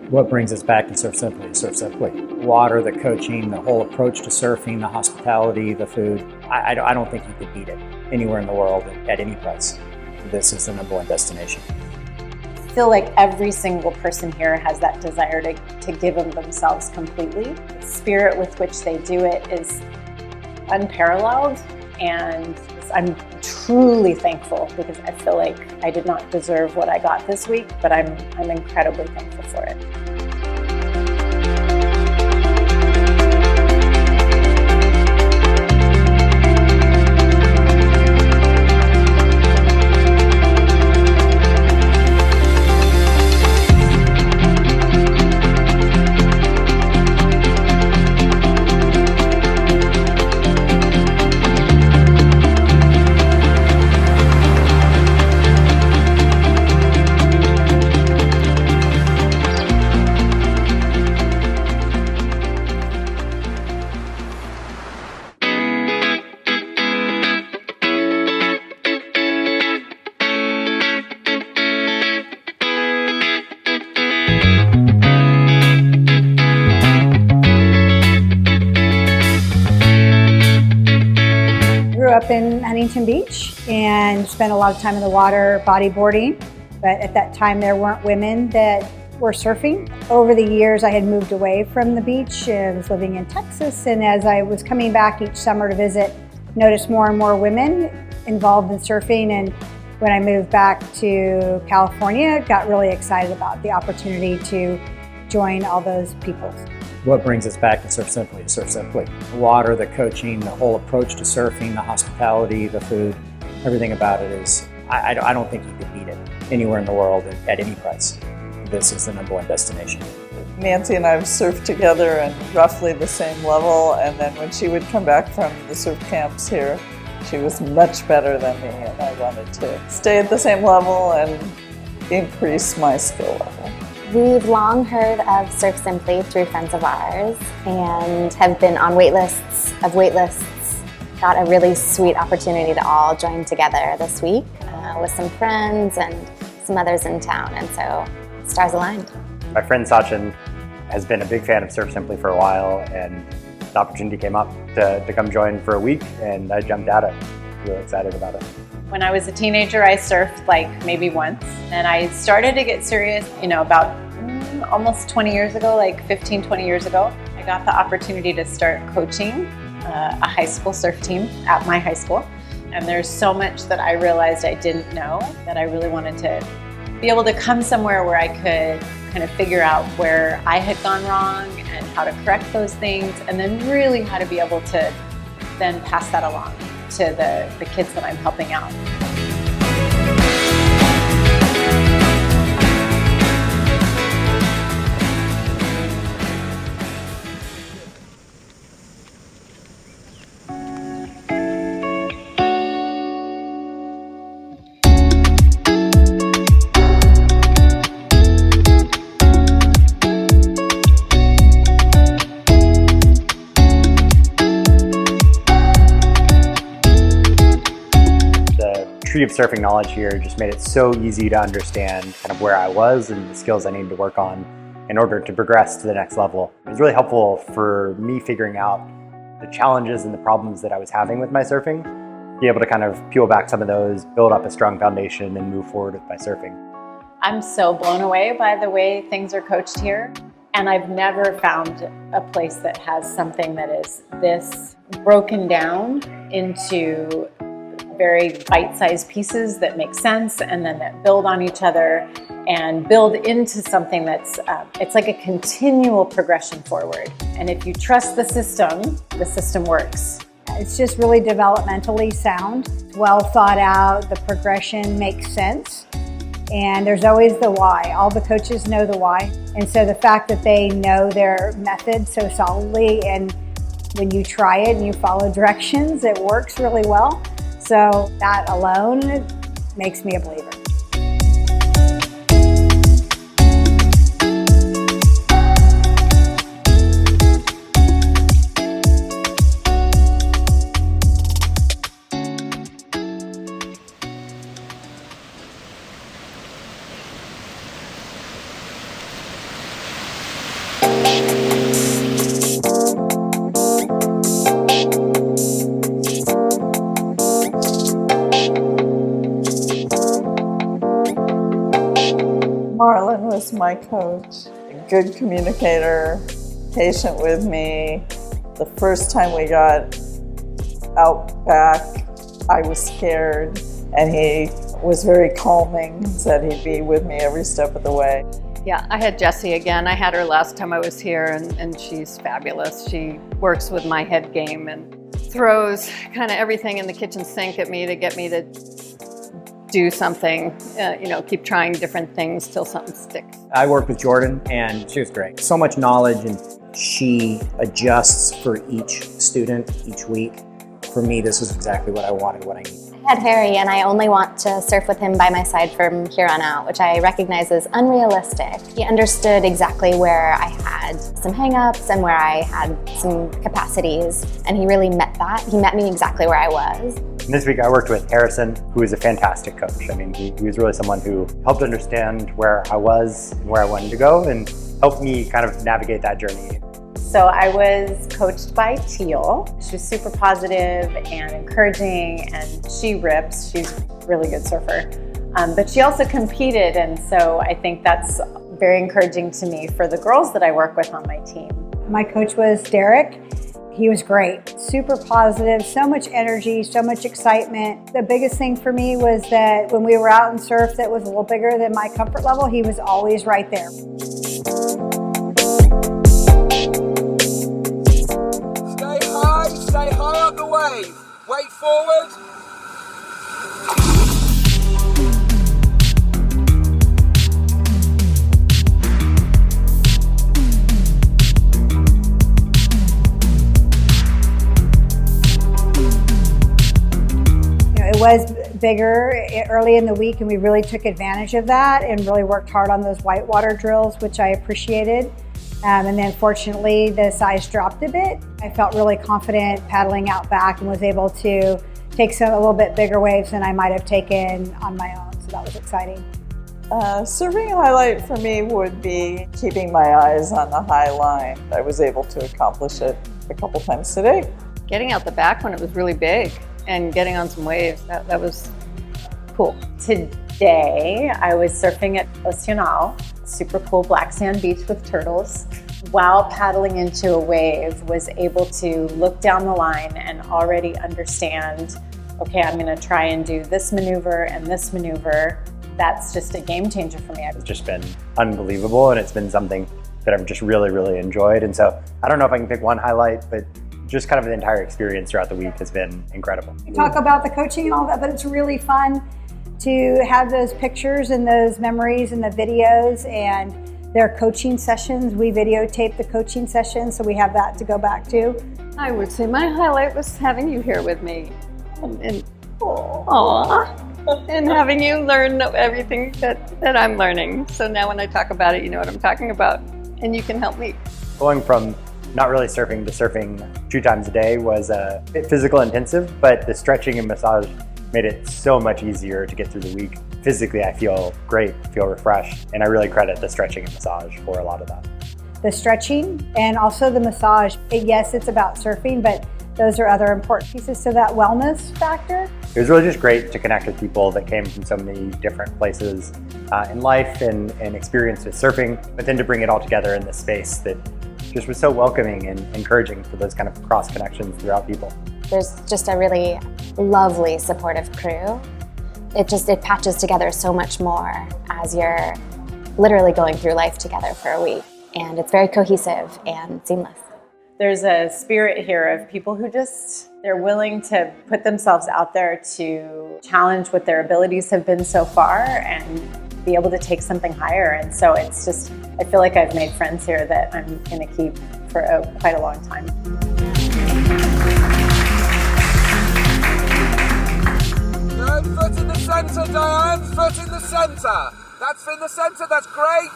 What brings us back to Surf Simply is Surf Simply. Water, the coaching, the whole approach to surfing, the hospitality, the food. I don't think you could beat it anywhere in the world at any price. This is the #1 destination. I feel like every single person here has that desire to give of themselves completely. The spirit with which they do it is unparalleled, and I'm truly thankful because I feel like I did not deserve what I got this week, but I'm incredibly thankful for it. Grew up in Huntington Beach and spent a lot of time in the water bodyboarding, but at that time there weren't women that were surfing. Over the years I had moved away from the beach and was living in Texas, and as I was coming back each summer to visit, noticed more and more women involved in surfing, and when I moved back to California, got really excited about the opportunity to join all those people. What brings us back to Surf Simply is Surf Simply. Water, the coaching, the whole approach to surfing, the hospitality, the food, everything about it is, I don't think you could beat it anywhere in the world at any price. This is the #1 destination. Nancy and I have surfed together in roughly the same level, and then when she would come back from the surf camps here, she was much better than me, and I wanted to stay at the same level and increase my skill level. We've long heard of Surf Simply through friends of ours and have been on waitlist. Got a really sweet opportunity to all join together this week with some friends and some others in town, and so stars aligned. My friend Sachin has been a big fan of Surf Simply for a while, and the opportunity came up to come join for a week, and I jumped at it. Really excited about it. When I was a teenager, I surfed like maybe once, and I started to get serious, about almost 20 years ago, like 15, 20 years ago. I got the opportunity to start coaching a high school surf team at my high school. And there's so much that I realized I didn't know that I really wanted to be able to come somewhere where I could kind of figure out where I had gone wrong and how to correct those things, and then really how to be able to then pass that along to the kids that I'm helping out. Tree of surfing knowledge here just made it so easy to understand kind of where I was and the skills I needed to work on in order to progress to the next level. It was really helpful for me figuring out the challenges and the problems that I was having with my surfing, be able to kind of peel back some of those, build up a strong foundation, and move forward with my surfing. I'm so blown away by the way things are coached here, and I've never found a place that has something that is this broken down into very bite-sized pieces that make sense and then that build on each other and build into something that's, it's like a continual progression forward. And if you trust the system works. It's just really developmentally sound, well thought out, the progression makes sense, and there's always the why. All the coaches know the why, and so the fact that they know their method so solidly, and when you try it and you follow directions, it works really well. So that alone makes me a believer. Marlon was my coach. A good communicator, patient with me. The first time we got out back, I was scared, and he was very calming. He said he'd be with me every step of the way. Yeah, I had Jessie again. I had her last time I was here, and she's fabulous. She works with my head game and throws kind of everything in the kitchen sink at me to get me to do something, keep trying different things till something sticks. I worked with Jordan, and she was great. So much knowledge, and she adjusts for each student each week. For me, this was exactly what I wanted, what I needed. I had Harry, and I only want to surf with him by my side from here on out, which I recognize as unrealistic. He understood exactly where I had some hang-ups and where I had some capacities, and he really met that. He met me exactly where I was. And this week I worked with Harrison, who is a fantastic coach. I mean, he was really someone who helped understand where I was and where I wanted to go and helped me kind of navigate that journey. So I was coached by Teal. She's super positive and encouraging, and she rips. She's a really good surfer. But she also competed, and so I think that's very encouraging to me for the girls that I work with on my team. My coach was Derek. He was great, super positive, so much energy, so much excitement. The biggest thing for me was that when we were out in surf that was a little bigger than my comfort level, he was always right there. Stay high up the wave. Weight forward. It was bigger early in the week, and we really took advantage of that and really worked hard on those whitewater drills, which I appreciated. And then fortunately, the size dropped a bit. I felt really confident paddling out back and was able to take a little bit bigger waves than I might have taken on my own. So that was exciting. Surfing highlight for me would be keeping my eyes on the high line. I was able to accomplish it a couple times today. Getting out the back when it was really big and getting on some waves, that was cool. Today, I was surfing at Oceanal, super cool black sand beach with turtles. While paddling into a wave, was able to look down the line and already understand, okay, I'm gonna try and do this maneuver and this maneuver. That's just a game changer for me. It's just been unbelievable, and it's been something that I've just really, really enjoyed. And so I don't know if I can pick one highlight, but just kind of the entire experience throughout the week has been incredible. We talk about the coaching and all that, but it's really fun to have those pictures and those memories and the videos and their coaching sessions. We videotape the coaching sessions, so we have that to go back to. I would say my highlight was having you here with me, and and having you learn everything that I'm learning. So now when I talk about it, you know what I'm talking about, and you can help me. Going from not really surfing to surfing 2 times a day was a bit physical intensive, but the stretching and massage made it so much easier to get through the week. Physically, I feel great, feel refreshed, and I really credit the stretching and massage for a lot of that. The stretching and also the massage. Yes, it's about surfing, but those are other important pieces to that wellness factor. It was really just great to connect with people that came from so many different places in life and experience with surfing, but then to bring it all together in this space that just was so welcoming and encouraging for those kind of cross connections throughout people. There's just a really lovely, supportive crew. It patches together so much more as you're literally going through life together for a week. And it's very cohesive and seamless. There's a spirit here of people who they're willing to put themselves out there to challenge what their abilities have been so far and be able to take something higher. And so it's just, I feel like I've made friends here that I'm going to keep for quite a long time. Good, foot in the centre, Diane, foot in the centre. That's in the centre, that's great.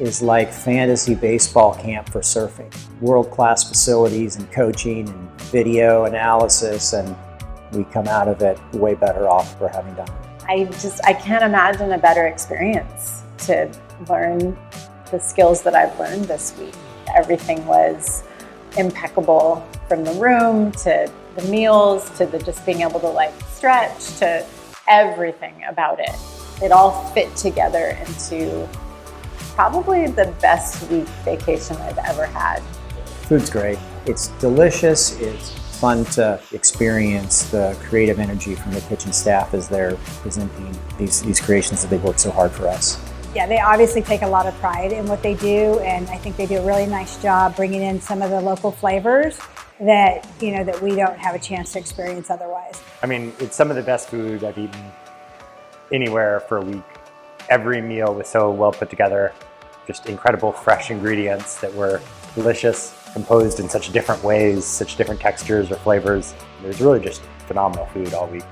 is like fantasy baseball camp for surfing. World-class facilities and coaching and video analysis, and we come out of it way better off for having done it. I can't imagine a better experience to learn the skills that I've learned this week. Everything was impeccable, from the room to the meals to the just being able to like stretch to everything about it. It all fit together into probably the best week vacation I've ever had. Food's great. It's delicious. It's fun to experience the creative energy from the kitchen staff as they're presenting these creations that they've worked so hard for us. Yeah, they obviously take a lot of pride in what they do, and I think they do a really nice job bringing in some of the local flavors that, you know, that we don't have a chance to experience otherwise. I mean, it's some of the best food I've eaten anywhere for a week. Every meal was so well put together, just incredible fresh ingredients that were delicious, composed in such different ways, such different textures or flavors. It was really just phenomenal food all week.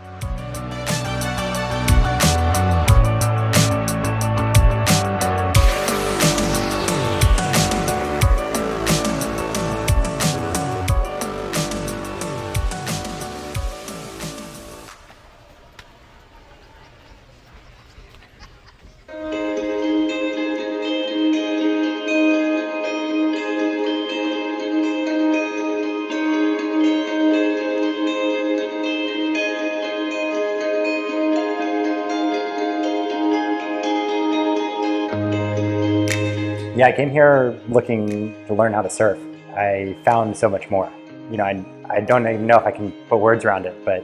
Yeah, I came here looking to learn how to surf. I found so much more. You know, I don't even know if I can put words around it, but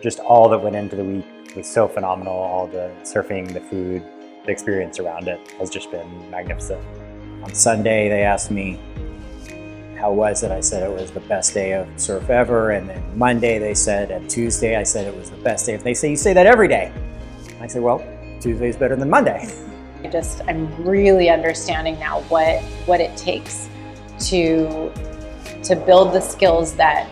just all that went into the week was so phenomenal. All the surfing, the food, the experience around it has just been magnificent. On Sunday, they asked me, how was it? I said it was the best day of surf ever. And then Monday, they said, and Tuesday, I said it was the best day. They say, you say that every day. I said, well, Tuesday's better than Monday. I'm really understanding now what it takes to build the skills that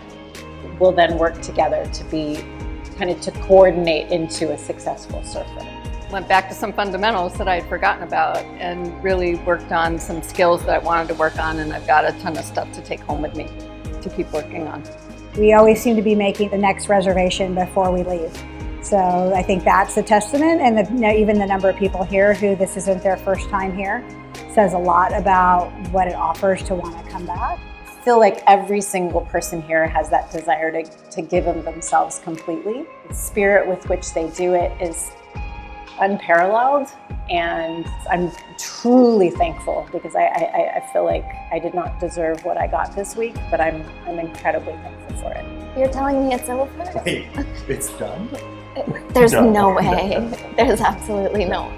will then work together to coordinate into a successful surfer. Went back to some fundamentals that I had forgotten about and really worked on some skills that I wanted to work on, and I've got a ton of stuff to take home with me to keep working on. We always seem to be making the next reservation before we leave. So I think that's a testament, and even the number of people here who this isn't their first time here says a lot about what it offers to want to come back. I feel like every single person here has that desire to give of themselves completely. The spirit with which they do it is unparalleled, and I'm truly thankful because I feel like I did not deserve what I got this week, but I'm incredibly thankful for it. You're telling me it's over? Wait, it's done? There's no way. There's absolutely no way.